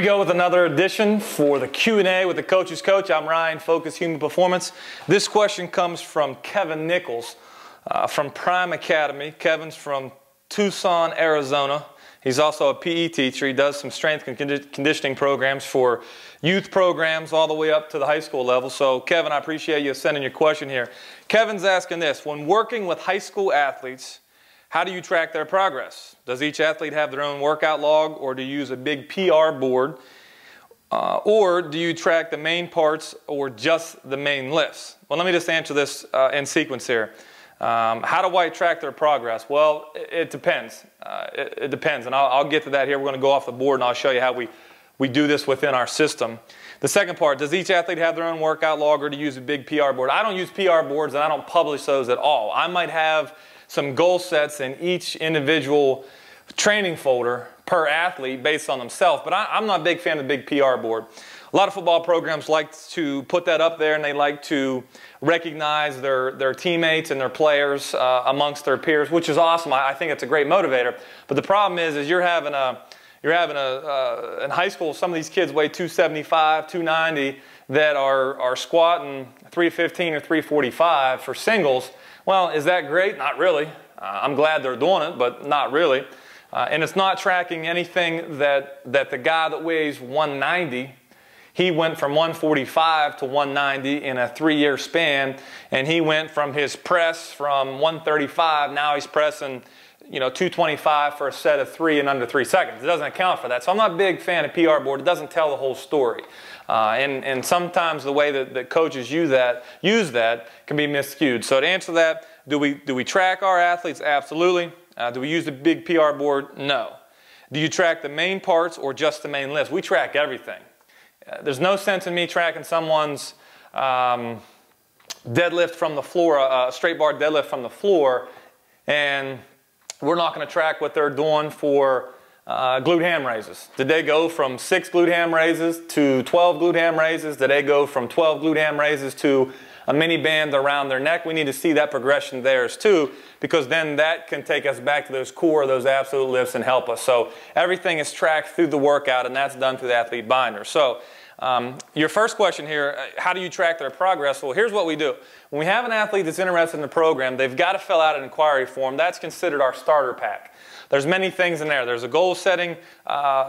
Here we go with another edition for the Q&A with the Coach's Coach. I'm Ryan, Focus Human Performance. This question comes from Kevin Nichols from Prime Academy. Kevin's from Tucson, Arizona. He's also a PE teacher. He does some strength and conditioning programs for youth programs all the way up to the high school level. So Kevin, I appreciate you sending your question here. Kevin's asking this: when working with high school athletes, how do you track their progress? Does each athlete have their own workout log, or do you use a big PR board? Or do you track the main parts or just the main lifts? Well, let me just answer this in sequence here. How do I track their progress? Well, it depends. It depends, and I'll get to that here. We're going to go off the board, and I'll show you how we do this within our system. The second part, does each athlete have their own workout log, or do you use a big PR board? I don't use PR boards, and I don't publish those at all. I might have some goal sets in each individual training folder per athlete based on themselves, but I'm not a big fan of the big PR board. A lot of football programs like to put that up there, and they like to recognize their teammates and their players amongst their peers, which is awesome. I think it's a great motivator. But the problem is you're having in high school, some of these kids weigh 275, 290 that are squatting 315 or 345 for singles. Well, is that great? Not really. I'm glad they're doing it, but not really. And it's not tracking anything that the guy that weighs 190, he went from 145 to 190 in a 3-year span, and he went from his press from 135, now he's pressing 225 for a set of 3 in under 3 seconds. It doesn't account for that. So I'm not a big fan of PR board. It doesn't tell the whole story. And sometimes the way that coaches use that can be miscued. So to answer that, do we track our athletes? Absolutely. Do we use the big PR board? No. Do you track the main parts or just the main lifts? We track everything. There's no sense in me tracking someone's deadlift from the floor, a straight bar deadlift from the floor, and we're not going to track what they're doing for glute ham raises. Did they go from 6 glute ham raises to 12 glute ham raises? Did they go from 12 glute ham raises to a mini band around their neck? We need to see that progression there too, because then that can take us back to those core, those absolute lifts, and help us. So everything is tracked through the workout, and that's done through the athlete binder. So your first question here, how do you track their progress? Well, here's what we do. When we have an athlete that's interested in the program, they've got to fill out an inquiry form. That's considered our starter pack. There's many things in there. There's a goal setting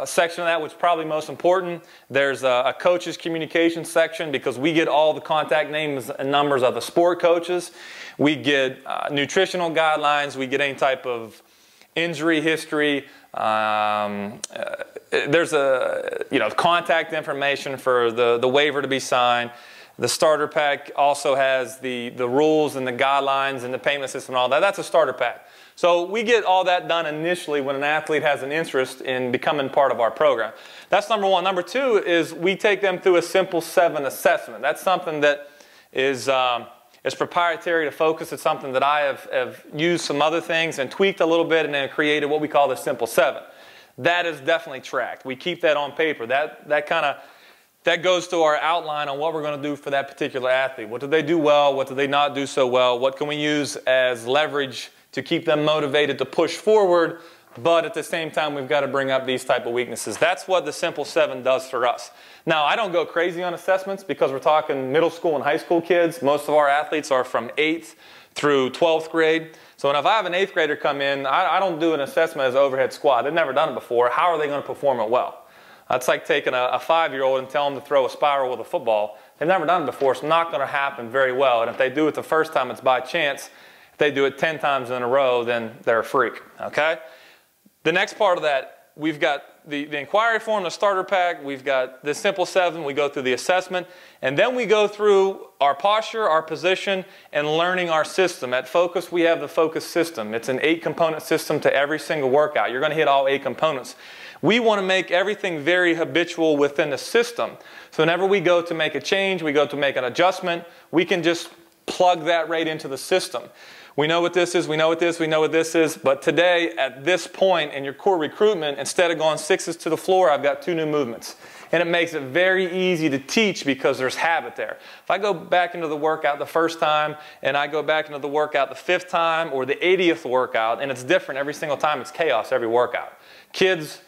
section of that, which is probably most important. There's a coach's communication section, because we get all the contact names and numbers of the sport coaches. We get nutritional guidelines. We get any type of injury history. There's contact information for the waiver to be signed. The starter pack also has the rules and the guidelines and the payment system and all that. That's a starter pack. So we get all that done initially when an athlete has an interest in becoming part of our program. That's number one. Number two is we take them through a Simple 7 assessment. That's something that is proprietary to Focus. It's something that I have used some other things and tweaked a little bit, and then created what we call the Simple 7. That is definitely tracked. We keep that on paper. That goes to our outline on what we're going to do for that particular athlete. What did they do well? What did they not do so well? What can we use as leverage to keep them motivated to push forward, but at the same time we've got to bring up these type of weaknesses. That's what the Simple 7 does for us. Now, I don't go crazy on assessments, because we're talking middle school and high school kids. Most of our athletes are from 8th through 12th grade. So if I have an 8th grader come in, I don't do an assessment as overhead squat. They've never done it before. How are they going to perform it well? That's like taking a 5-year-old and telling them to throw a spiral with a football. They've never done it before. It's not going to happen very well. And if they do it the first time, it's by chance. If they do it 10 times in a row, then they're a freak, okay? The next part of that, we've got the inquiry form, the starter pack, we've got the Simple 7, we go through the assessment, and then we go through our posture, our position, and learning our system. At Focus, we have the Focus system. It's an 8-component system to every single workout. You're going to hit all 8 components. We want to make everything very habitual within the system. So whenever we go to make a change, we go to make an adjustment, we can just plug that right into the system. We know what this is, we know what this, we know what this is, but today, at this point in your core recruitment, instead of going 6s to the floor, I've got 2 new movements. And it makes it very easy to teach, because there's habit there. If I go back into the workout the first time, and I go back into the workout the 5th time, or the 80th workout, and it's different every single time, it's chaos every workout. Kids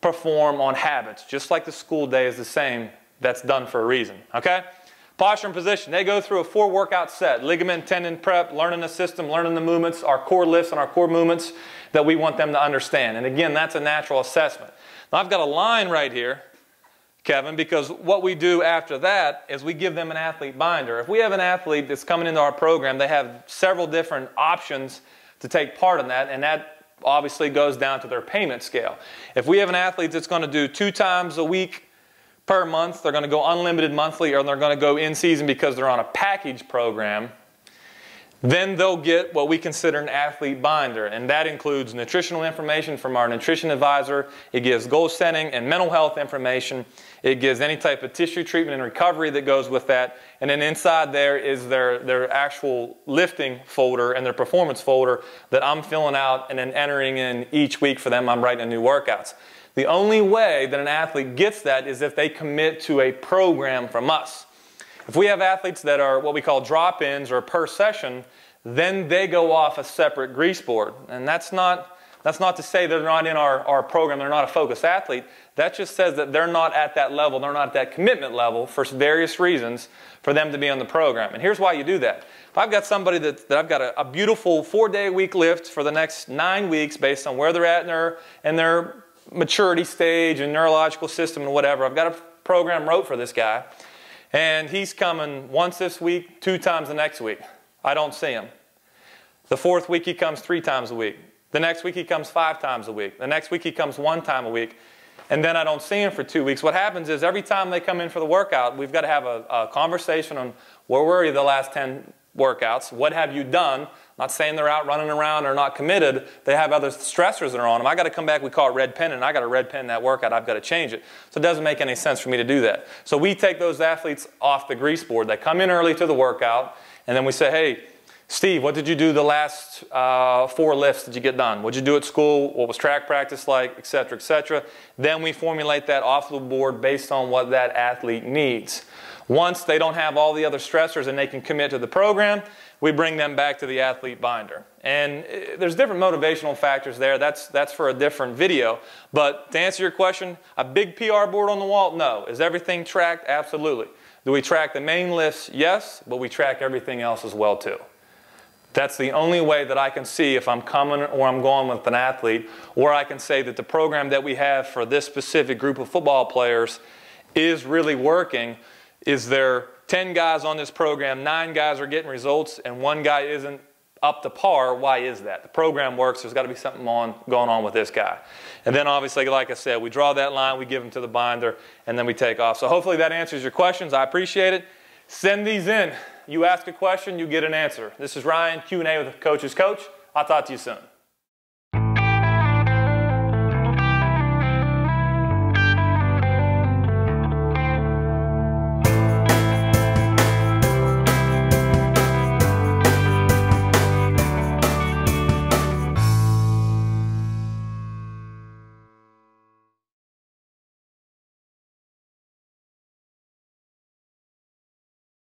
perform on habits, just like the school day is the same. That's done for a reason, okay? Posture and position, they go through a 4-workout set. Ligament, tendon prep, learning the system, learning the movements, our core lifts and our core movements that we want them to understand. And again, that's a natural assessment. Now I've got a line right here, Kevin, because what we do after that is we give them an athlete binder. If we have an athlete that's coming into our program, they have several different options to take part in that, and that obviously goes down to their payment scale. If we have an athlete that's going to do 2 times a week per month, they're going to go unlimited monthly, or they're going to go in season because they're on a package program, then they'll get what we consider an athlete binder, and that includes nutritional information from our nutrition advisor. It gives goal setting and mental health information. It gives any type of tissue treatment and recovery that goes with that, and then inside there is their actual lifting folder and their performance folder that I'm filling out and then entering in each week for them. I'm writing new workouts. The only way that an athlete gets that is if they commit to a program from us. If we have athletes that are what we call drop-ins or per session, then they go off a separate grease board. And that's not to say they're not in our program, they're not a focused athlete. That just says that they're not at that level, they're not at that commitment level for various reasons for them to be on the program. And here's why you do that. If I've got somebody that I've got a beautiful 4-day-a-week lift for the next 9 weeks based on where they're at in their maturity stage and neurological system and whatever. I've got a program wrote for this guy, and he's coming once this week, 2 times the next week. I don't see him. The 4th week he comes 3 times a week. The next week he comes 5 times a week. The next week he comes 1 time a week. And then I don't see him for 2 weeks. What happens is every time they come in for the workout, we've got to have a conversation on where were you the last 10 workouts? What have you done? Not saying they're out running around or not committed. They have other stressors that are on them. I got to come back, we call it red pen, and I got a red pen that workout. I've got to change it. So it doesn't make any sense for me to do that. So we take those athletes off the grease board. They come in early to the workout, and then we say, hey, Steve, what did you do the last 4 lifts did you get done? What did you do at school? What was track practice like, et cetera, et cetera. Then we formulate that off the board based on what that athlete needs. Once they don't have all the other stressors and they can commit to the program, we bring them back to the athlete binder. And there's different motivational factors there. That's for a different video. But to answer your question, a big PR board on the wall? No. Is everything tracked? Absolutely. Do we track the main lifts? Yes, but we track everything else as well too. That's the only way that I can see if I'm coming or I'm going with an athlete, or I can say that the program that we have for this specific group of football players is really working. Is there 10 guys on this program, 9 guys are getting results, and 1 guy isn't up to par? Why is that? The program works. There's got to be something going on with this guy. And then obviously, like I said, we draw that line, we give them to the binder, and then we take off. So hopefully that answers your questions. I appreciate it. Send these in. You ask a question, you get an answer. This is Ryan, Q&A with the Coach's Coach. I'll talk to you soon.